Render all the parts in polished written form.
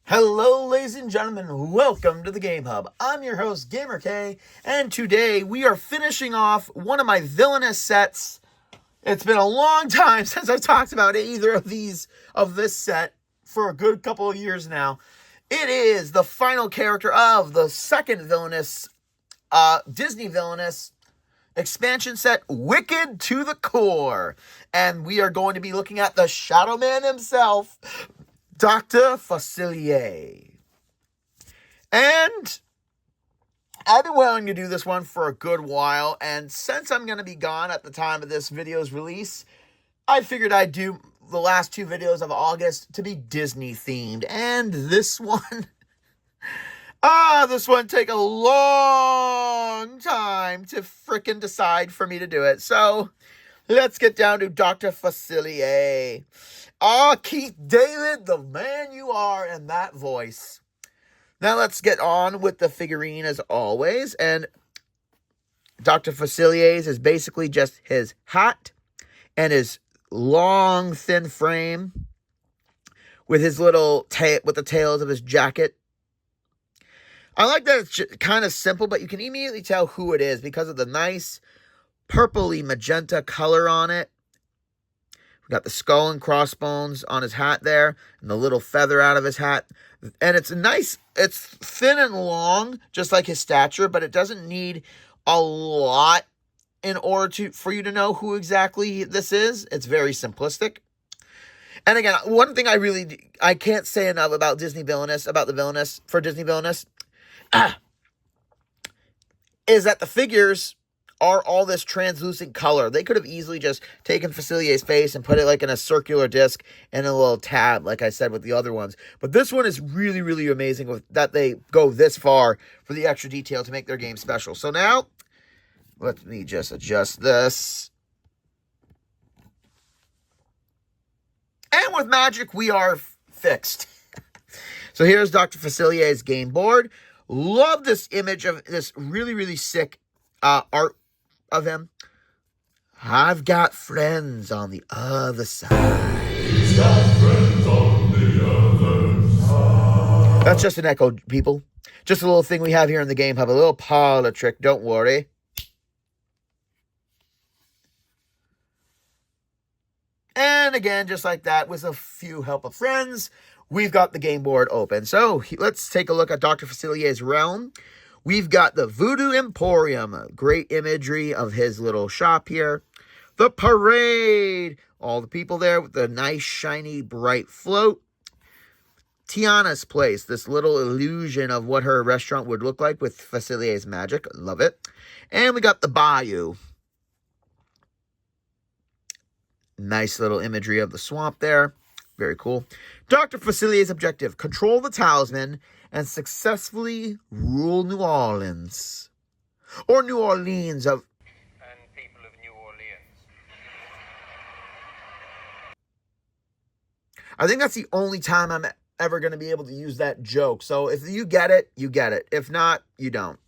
Hello, ladies and gentlemen. Welcome to the Game Hub. I'm your host, GamerK, and today we are finishing off one of my Villainous sets. It's been a long time since I've talked about either of this set for a good couple of years now. It is the final character of the second Villainous, Disney Villainous expansion set, Wicked to the Core. And we are going to be looking at the Shadow Man himself, Dr. Facilier. And I've been wanting to do this one for a good while, and since I'm going to be gone at the time of this video's release, I figured I'd do the last two videos of August to be Disney themed. And this one, this one take a long time to frickin' decide for me to do it. So let's get down to Dr. Facilier. Keith David, the man you are, and that voice. Now let's get on with the figurine as always. And Dr. Facilier's is basically just his hat and his long, thin frame with his little with the tails of his jacket. I like that it's kind of simple, but you can immediately tell who it is because of the nice purpley magenta color on it. We got the skull and crossbones on his hat there, and the little feather out of his hat. And it's nice, it's thin and long, just like his stature, but it doesn't need a lot in order for you to know who exactly this is. It's very simplistic. And again, one thing I can't say enough about Disney Villainous, about the Villainous, for Disney Villainous, is that the figures are all this translucent color. They could have easily just taken Facilier's face and put it like in a circular disc and a little tab, like I said with the other ones. But this one is really, really amazing with that they go this far for the extra detail to make their game special. So now, let me just adjust this. And with magic, we are fixed. So here's Dr. Facilier's game board. Love this image of this really, really sick art of him. I've got friends on the other side. He's got friends on the other side. That's just an echo, people. Just a little thing we have here in the Game Hub. A little parlor trick, don't worry. And again, just like that, with a few help of friends, we've got the game board open. So let's take a look at Dr. Facilier's realm. We've got the Voodoo Emporium, great imagery of his little shop here. The parade, all the people there with the nice, shiny, bright float. Tiana's place, this little illusion of what her restaurant would look like with Facilier's magic. Love it. And we got the bayou. Nice little imagery of the swamp there. Very cool. Dr. Facilier's objective, control the talisman and successfully rule New Orleans. Or New Orleans and people of New Orleans. I think that's the only time I'm ever going to be able to use that joke. So if you get it, you get it. If not, you don't.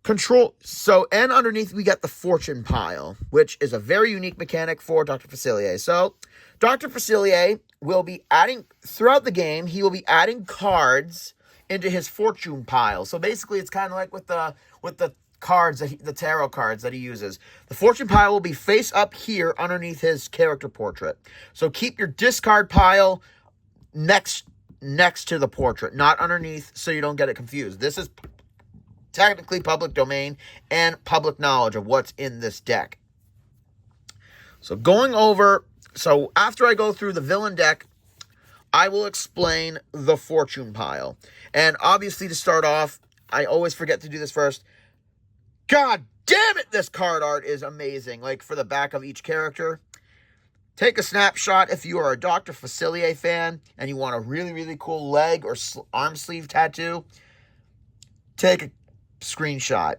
Control. So, and underneath we got the fortune pile, which is a very unique mechanic for Dr. Facilier. So, Dr. Facilier will be adding, throughout the game, he will be adding cards into his fortune pile. So basically it's kind of like with the cards, the tarot cards that he uses. The fortune pile will be face up here underneath his character portrait. So keep your discard pile next to the portrait, not underneath, so you don't get it confused. This is technically public domain and public knowledge of what's in this deck. So so after I go through the villain deck, I will explain the fortune pile. And obviously to start off, I always forget to do this first. God damn it, this card art is amazing. Like for the back of each character. Take a snapshot if you are a Dr. Facilier fan and you want a really, really cool leg or arm sleeve tattoo. Take a screenshot.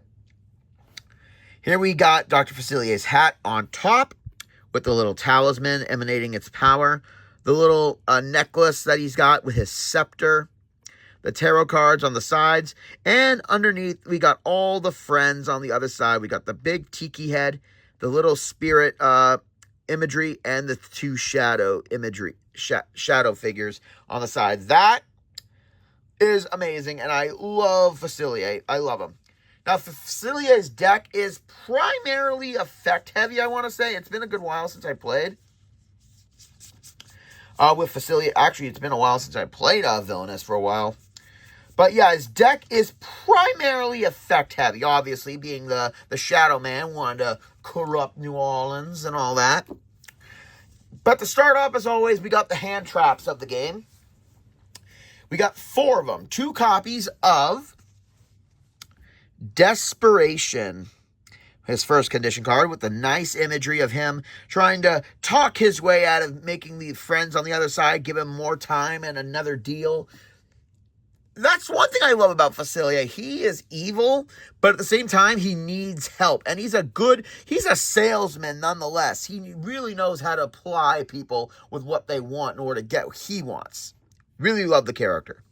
Here we got Dr. Facilier's hat on top with the little talisman emanating its power. The little necklace that he's got with his scepter. The tarot cards on the sides. And underneath, we got all the friends on the other side. We got the big tiki head, the little spirit imagery, and the two shadow imagery, shadow figures on the side. That is amazing, and I love Facilier. I love him. Now, Facilier's deck is primarily effect heavy, I want to say. It's been a good while since I played with Facilier. Actually, it's been a while since I played Villainous for a while. But yeah, his deck is primarily effect heavy, obviously, being the Shadow Man, wanting to corrupt New Orleans and all that. But to start off, as always, we got the hand traps of the game. We got 4 of them. 2 copies of Desperation, his first condition card, with the nice imagery of him trying to talk his way out of making the friends on the other side give him more time and another deal. That's one thing I love about Facilier. He is evil, but at the same time, he needs help. And he's a salesman nonetheless. He really knows how to apply people with what they want in order to get what he wants. Really love the character.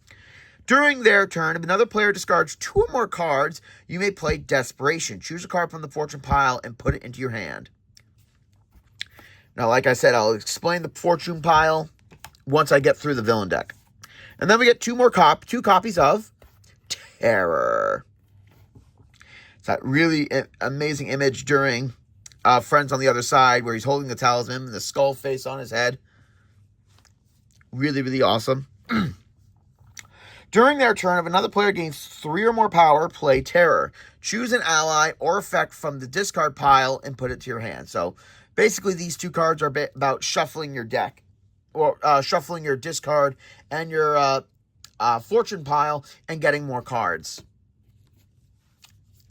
During their turn, if another player discards 2 or more cards, you may play Desperation. Choose a card from the fortune pile and put it into your hand. Now, like I said, I'll explain the fortune pile once I get through the villain deck. And then we get 2 copies of Terror. It's that really amazing image during Friends on the Other Side where he's holding the talisman and the skull face on his head. Really, really awesome. During their turn, if another player gains 3 or more power, play Terror. Choose an ally or effect from the discard pile and put it to your hand. So basically these 2 cards are about shuffling your deck. Or shuffling your discard and your fortune pile and getting more cards.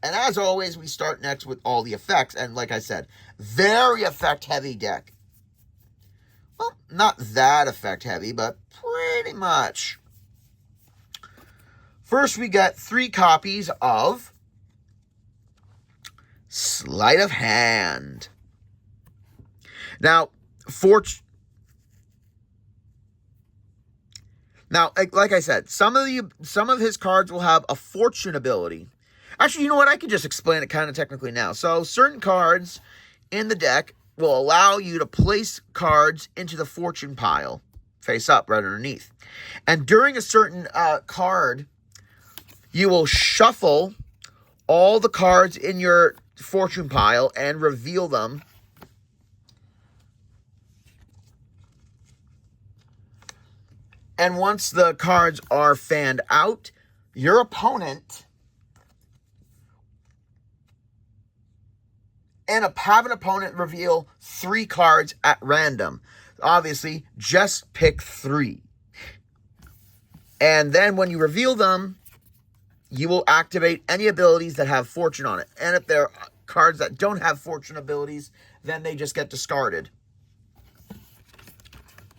And as always, we start next with all the effects. And like I said, very effect-heavy deck. Well, not that effect-heavy, but pretty much. First, we got 3 copies of Sleight of Hand. Now, like I said, some of his cards will have a fortune ability. Actually, you know what? I can just explain it kind of technically now. So, certain cards in the deck will allow you to place cards into the fortune pile, face up, right underneath. And during a certain card, you will shuffle all the cards in your fortune pile and reveal them. And once the cards are fanned out, your opponent have an opponent reveal 3 cards at random. Obviously, just pick 3. And then when you reveal them, you will activate any abilities that have fortune on it. And if there are cards that don't have fortune abilities, then they just get discarded.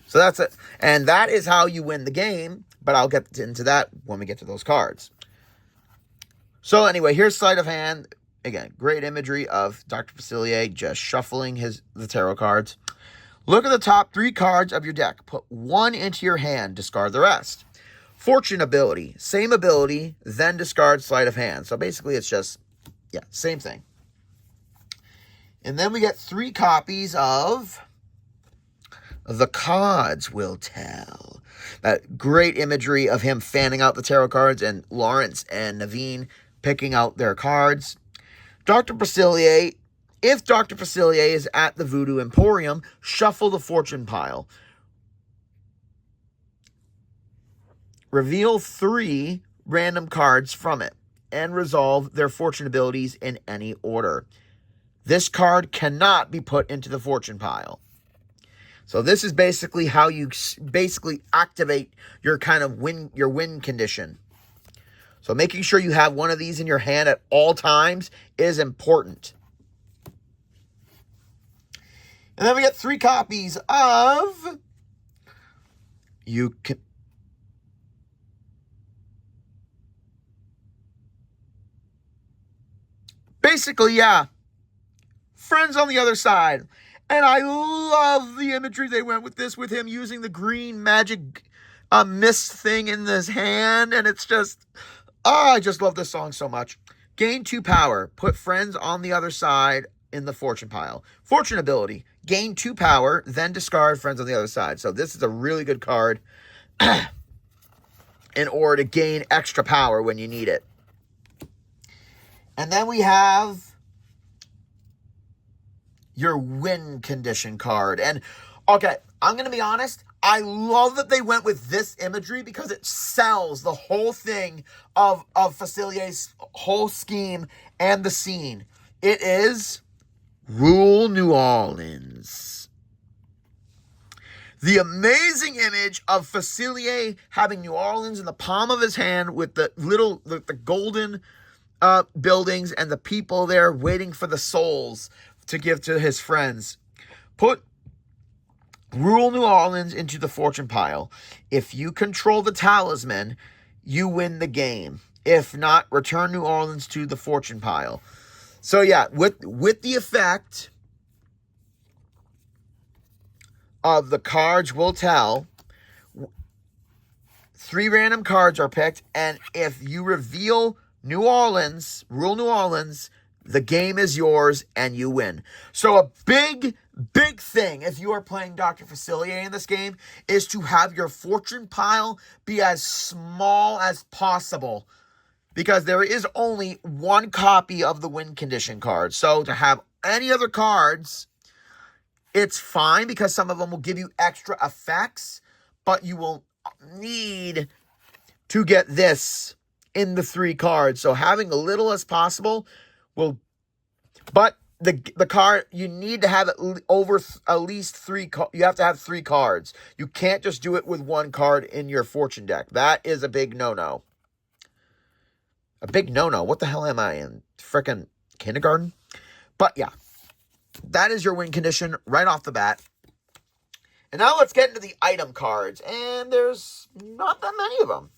So that's it. And that is how you win the game. But I'll get into that when we get to those cards. So anyway, here's Sleight of Hand. Again, great imagery of Dr. Facilier just shuffling the tarot cards. Look at the top 3 cards of your deck. Put 1 into your hand. Discard the rest. Fortune ability. Same ability, then discard Sleight of Hand. So basically it's just, same thing. And then we get 3 copies of The Cards Will Tell. That great imagery of him fanning out the tarot cards and Lawrence and Naveen picking out their cards. Dr. Facilier. If Dr. Facilier is at the Voodoo Emporium, shuffle the fortune pile. Reveal 3 random cards from it and resolve their fortune abilities in any order. This card cannot be put into the fortune pile. So this is basically how you activate your kind of win condition. So making sure you have one of these in your hand at all times is important. And then we get 3 copies of Basically, Friends on the Other Side. And I love the imagery they went with this, with him using the green magic mist thing in his hand. And it's just, I just love this song so much. Gain 2 power. Put Friends on the Other Side in the fortune pile. Fortune ability. Gain 2 power, then discard Friends on the Other Side. So this is a really good card. in order to gain extra power when you need it. And then we have your win condition card. And okay, I'm going to be honest, I love that they went with this imagery because it sells the whole thing of Facilier's whole scheme and the scene. It is Rule New Orleans. The amazing image of Facilier having New Orleans in the palm of his hand with the golden buildings and the people there waiting for the souls to give to his friends. Put Rule New Orleans into the fortune pile. If you control the talisman, you win the game. If not, return New Orleans to the fortune pile. So yeah, with the effect of the cards will tell, 3 random cards are picked, and if you reveal New Orleans, Rule New Orleans, the game is yours and you win. So a big thing, if you are playing Dr. Facilier in this game, is to have your fortune pile be as small as possible, because there is only 1 copy of the win condition card. So to have any other cards, it's fine because some of them will give you extra effects, but you will need to get this in the 3 cards. So having a little as possible will, but the card, you need to have at least 3, you have to have 3 cards. You can't just do it with 1 card in your fortune deck. That is a big no-no. A big no-no. What the hell am I in? Frickin' kindergarten? But yeah, that is your win condition right off the bat. And now let's get into the item cards. And there's not that many of them.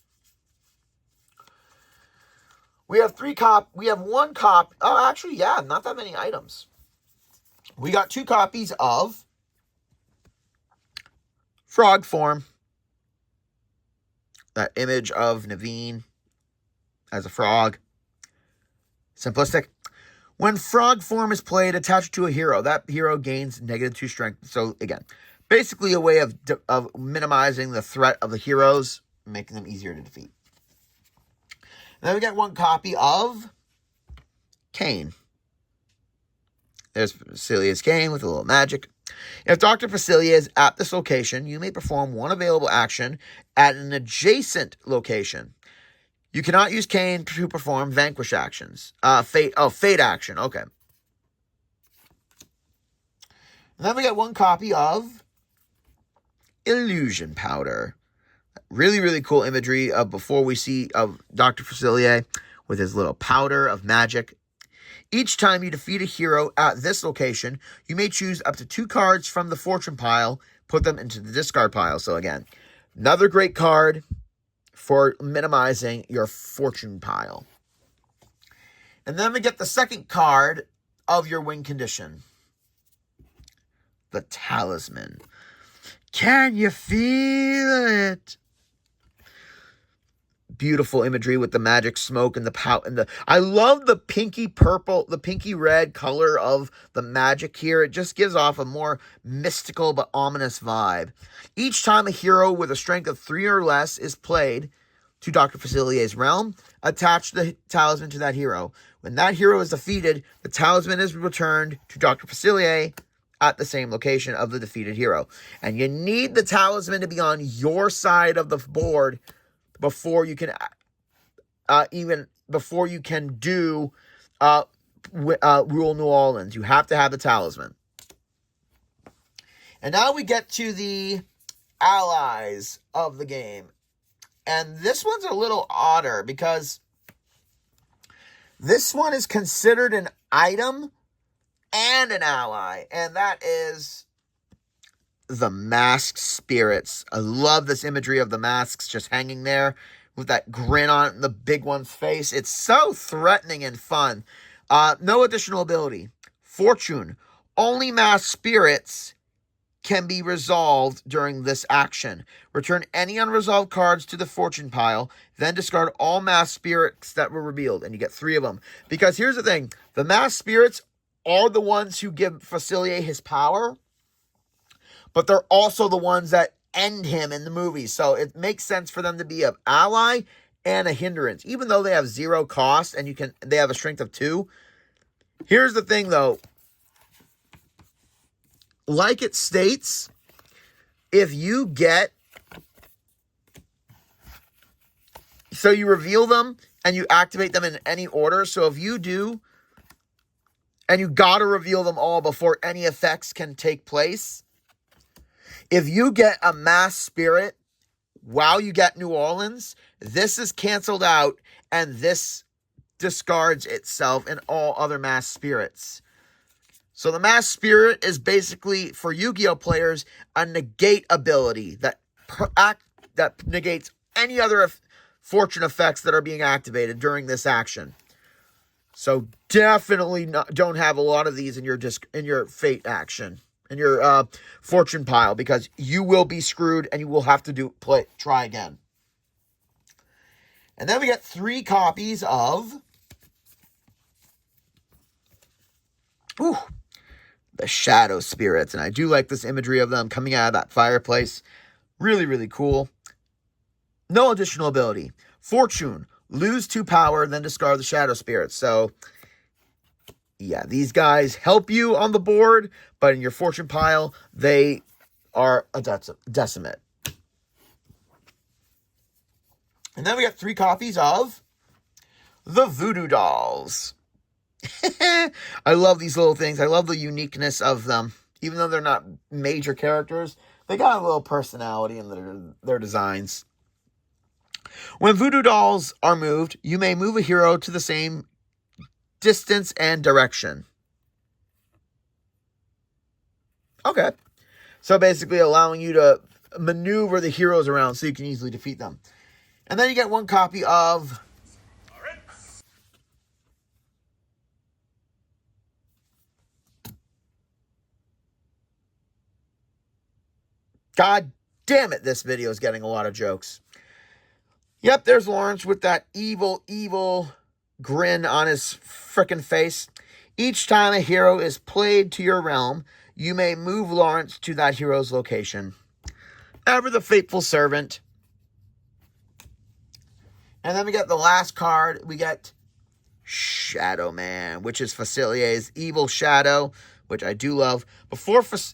We have 1 copy. Oh, actually, yeah, not that many items. We got 2 copies of Frog Form. That image of Naveen as a frog. Simplistic. When Frog Form is played, attached to a hero, that hero gains -2 strength. So, again, basically a way of minimizing the threat of the heroes, making them easier to defeat. And then we got 1 copy of Kane. There's Facilier's Kane with a little magic. If Dr. Facilier is at this location, you may perform 1 available action at an adjacent location. You cannot use Kane to perform vanquish actions. Fate action. Okay. And then we got 1 copy of Illusion Powder. Really, really cool imagery of before we see of Dr. Facilier with his little powder of magic. Each time you defeat a hero at this location, you may choose up to 2 cards from the fortune pile, put them into the discard pile. So again, another great card for minimizing your fortune pile. And then we get the second card of your win condition. The talisman. Can you feel it? Beautiful imagery with the magic smoke and I love the pinky purple, the pinky red color of the magic here. It just gives off a more mystical but ominous vibe. Each time a hero with a strength of 3 or less is played to Dr. Facilier's realm, attach the talisman to that hero. When that hero is defeated, the talisman is returned to Dr. Facilier at the same location of the defeated hero. And you need the talisman to be on your side of the board before you can do Rule New Orleans. You have to have the talisman. And now we get to the allies of the game. And this one's a little odder because this one is considered an item and an ally. And that is the masked spirits. I love this imagery of the masks just hanging there with that grin on the big one's face. It's so threatening and fun. No additional ability. Fortune. Only masked spirits can be resolved during this action. Return any unresolved cards to the fortune pile, then discard all masked spirits that were revealed, and you get 3 of them. Because here's the thing, the masked spirits are the ones who give Facilier his power, but they're also the ones that end him in the movie. So it makes sense for them to be an ally and a hindrance, even though they have 0 cost and they have a strength of 2. Here's the thing, though. Like it states, if you get, so you reveal them and you activate them in any order. So if you do, and you got to reveal them all before any effects can take place. If you get a mass spirit while you get New Orleans, this is canceled out and this discards itself and all other mass spirits. So the mass spirit is basically, for Yu-Gi-Oh players, a negate ability that negates any other fortune effects that are being activated during this action. So definitely don't have a lot of these in your fate action, in your fortune pile, because you will be screwed and you will have to try again. And then we get 3 copies of the shadow spirits, and I do like this imagery of them coming out of that fireplace. Really, really cool. No additional ability. Fortune. Lose 2 power, then discard the shadow spirits. So, yeah, these guys help you on the board, but in your fortune pile, they are a decimate. And then we got 3 copies of the voodoo dolls. I love these little things. I love the uniqueness of them. Even though they're not major characters, they got a little personality in their designs. When voodoo dolls are moved, you may move a hero to the same distance and direction. Okay. So basically allowing you to maneuver the heroes around so you can easily defeat them. And then you get 1 copy of God damn it, this video is getting a lot of jokes. Yep, there's Lawrence with that evil, evil grin on his frickin' face. Each time a hero is played to your realm, you may move Lawrence to that hero's location. Ever the faithful servant. And then we get the last card. We get Shadow Man, which is Facilier's evil shadow, which I do love.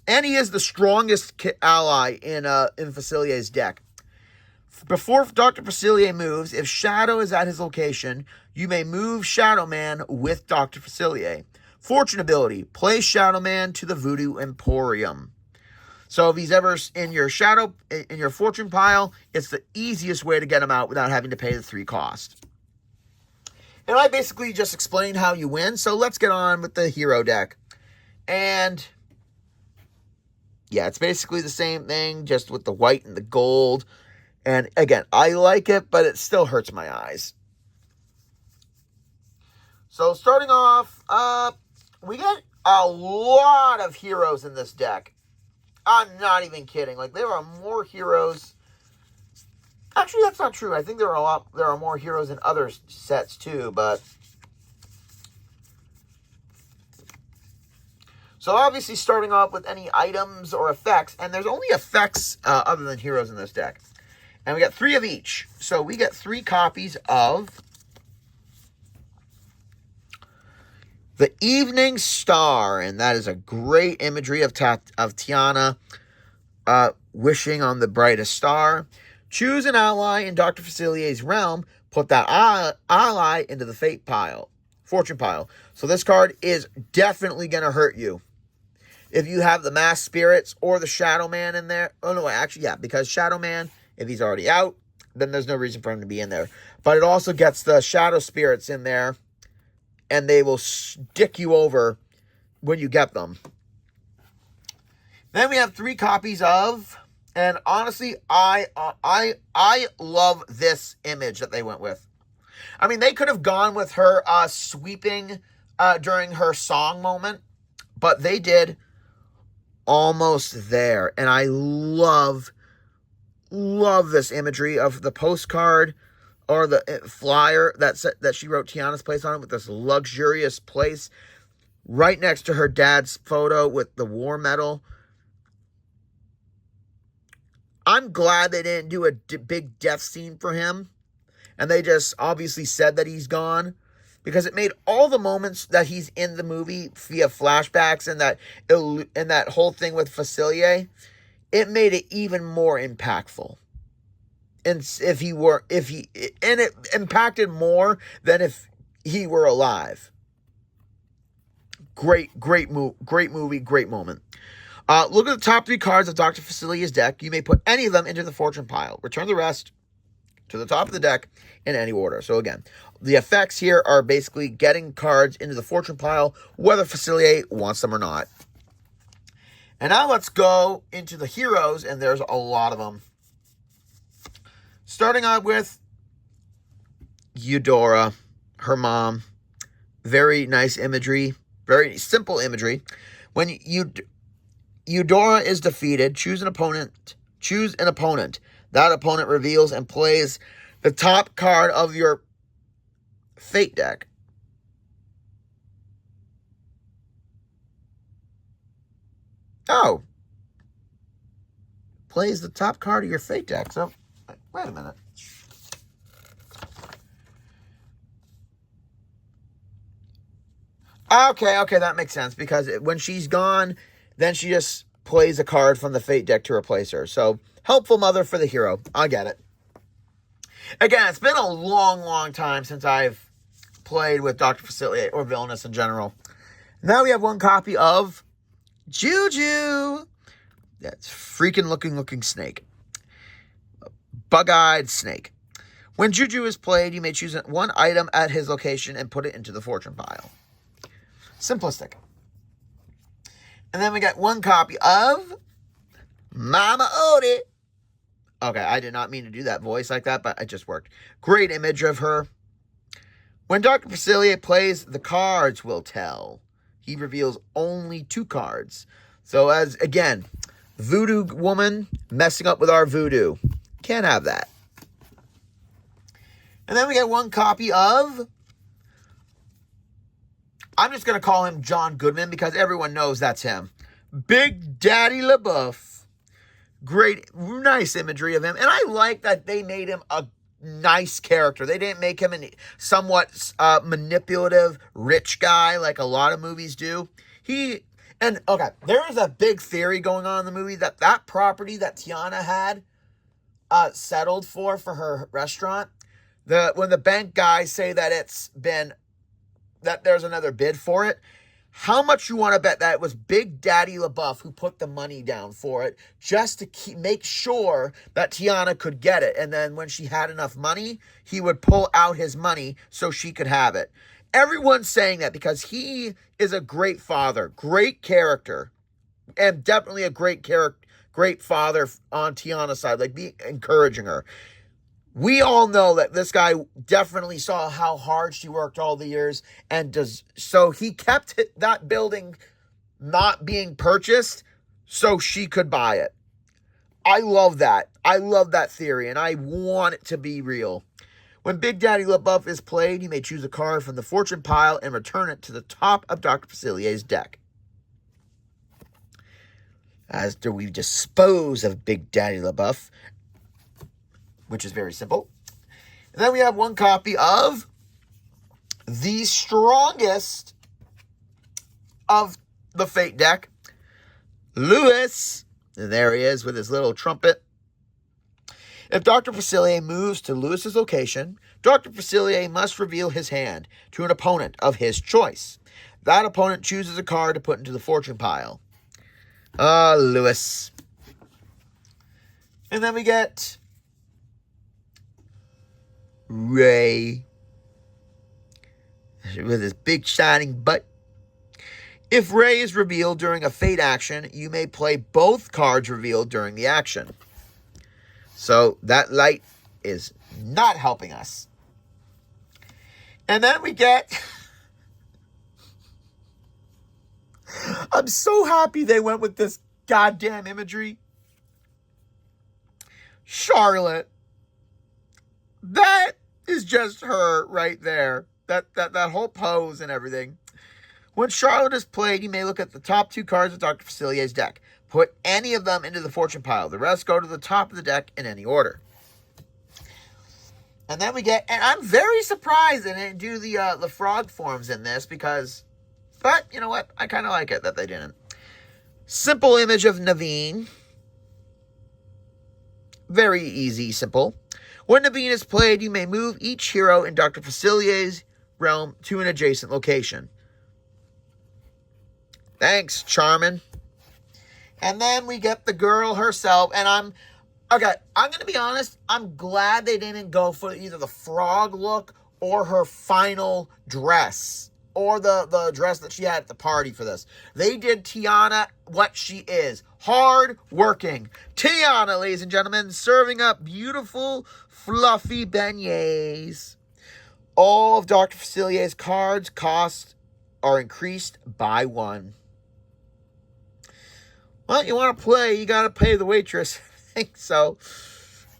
And he is the strongest ally in Facilier's deck. Before Dr. Facilier moves, if Shadow is at his location, you may move Shadow Man with Dr. Facilier. Fortune ability, play Shadow Man to the Voodoo Emporium. So if he's ever in your fortune pile, it's the easiest way to get him out without having to pay the 3 cost. And I basically just explained how you win, so let's get on with the hero deck. And yeah, it's basically the same thing, just with the white and the gold. And again, I like it, but it still hurts my eyes. So starting off, we got a lot of heroes in this deck. I'm not even kidding. Like, there are more heroes. Actually, that's not true. I think there are more heroes in other sets too, but so obviously starting off with any items or effects, and there's only effects other than heroes in this deck. And we got 3 of each. So we get 3 copies of the Evening Star. And that is a great imagery of Tiana wishing on the brightest star. Choose an ally in Dr. Facilier's realm. Put that ally into the fate pile. Fortune pile. So this card is definitely going to hurt you. If you have the Mass Spirits or the Shadow Man in there. Oh, no, actually, yeah. Because Shadow Man, if he's already out, then there's no reason for him to be in there. But it also gets the Shadow Spirits in there, and they will stick you over when you get them. Then we have 3 copies of, and honestly, I love this image that they went with. I mean, they could have gone with her sweeping during her song moment, but they did Almost There. And I love this imagery of the postcard or the flyer that she wrote Tiana's place on, with this luxurious place right next to her dad's photo with the war medal. I'm glad they didn't do a big death scene for him. And they just obviously said that he's gone. Because it made all the moments that he's in the movie via flashbacks and that whole thing with Facilier, it made it even more impactful. And it impacted more than if he were alive. Great movie, great moment. Look at the top 3 cards of Dr. Facilier's deck. You may put any of them into the fortune pile. Return the rest to the top of the deck in any order. So again, the effects here are basically getting cards into the fortune pile, whether Facilier wants them or not. And now let's go into the heroes, and there's a lot of them. Starting out with Eudora, her mom. Very nice imagery, very simple imagery. When Eudora is defeated, choose an opponent. That opponent reveals and plays the top card of your fate deck. Oh. Plays the top card of your fate deck. So, wait a minute. Okay, that makes sense. Because when she's gone, then she just plays a card from the fate deck to replace her. So, helpful mother for the hero. I get it. Again, it's been a long time since I've played with Dr. Facilier or Villainous in general. Now we have one copy of Juju. That's freaking looking snake. Bug-eyed snake. When Juju is played, you may choose one item at his location and put it into the fortune pile. Simplistic. And then we got one copy of Mama Odie. Okay, I did not mean to do that voice like that, but it just worked. Great image of her. When Dr. Facilier plays, the cards will tell. He reveals only 2 cards. So as, again, voodoo woman messing up with our voodoo. Can't have that. And then we get one copy of, I'm just going to call him John Goodman because everyone knows that's him. Big Daddy LaBeouf. Great, nice imagery of him. And I like that they made him a nice character. They didn't make him a somewhat manipulative, rich guy like a lot of movies do. There is a big theory going on in the movie that property that Tiana had settled for her restaurant, when the bank guys say that there's another bid for it, how much you want to bet that it was Big Daddy LaBeouf who put the money down for it just to make sure that Tiana could get it. And then when she had enough money, he would pull out his money so she could have it. Everyone's saying that because he is a great father, great character, and definitely a great father on Tiana's side, encouraging her. We all know that this guy definitely saw how hard she worked all the years, so he kept that building not being purchased so she could buy it. I love that. I love that theory, and I want it to be real. When Big Daddy LaBeouf is played, you may choose a card from the fortune pile and return it to the top of Dr. Facilier's deck. After we dispose of Big Daddy LaBeouf, which is very simple. And then we have one copy of the strongest of the fate deck, Lewis. And there he is with his little trumpet. If Dr. Facilier moves to Lewis's location, Dr. Facilier must reveal his hand to an opponent of his choice. That opponent chooses a card to put into the fortune pile. Lewis. And then we get Ray with his big shining butt. If Ray is revealed during a fate action, you may play both cards revealed during the action. So that light is not helping us. And then we get I'm so happy they went with this goddamn imagery. Charlotte. That is just her right there. That whole pose and everything. When Charlotte is played, you may look at the top 2 cards of Dr. Facilier's deck. Put any of them into the fortune pile. The rest go to the top of the deck in any order. And then we get, and I'm very surprised they didn't do the frog forms in this but you know what? I kind of like it that they didn't. Simple image of Naveen. Very easy, simple. When Naveen is played, you may move each hero in Dr. Facilier's realm to an adjacent location. Thanks, Charmin. And then we get the girl herself, and I'm going to be honest, I'm glad they didn't go for either the frog look or her final dress, or the dress that she had at the party for this. They did Tiana what she is. Hard working. Tiana, ladies and gentlemen, serving up beautiful, fluffy beignets. All of Dr. Facilier's cards costs are increased by 1. Well, you want to play, you got to pay the waitress. I think so.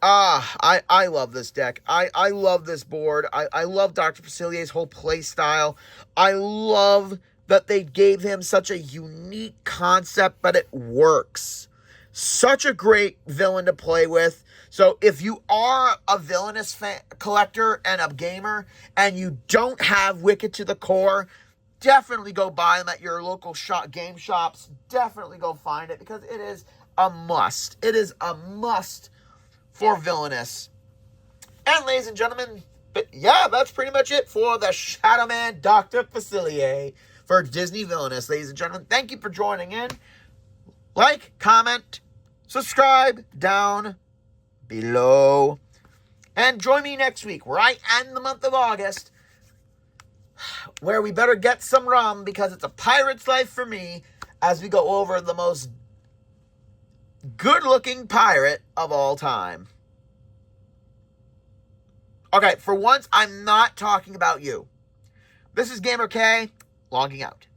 I love this deck. I love this board. I love Dr. Facilier's whole play style. I love that they gave him such a unique concept, but it works. Such a great villain to play with. So if you are a Villainous collector and a gamer, and you don't have Wicked to the Core, definitely go buy them at your local game shops. Definitely go find it, because it is a must. It is a must for Villainous. And ladies and gentlemen, but yeah, that's pretty much it for the Shadow Man Dr. Facilier for Disney Villainous. Ladies and gentlemen, thank you for joining in. Like, comment, subscribe down below. And join me next week, where I end the month of August, where we better get some rum, because it's a pirate's life for me, as we go over the most good-looking pirate of all time. Okay, for once, I'm not talking about you. This is GamerK, logging out.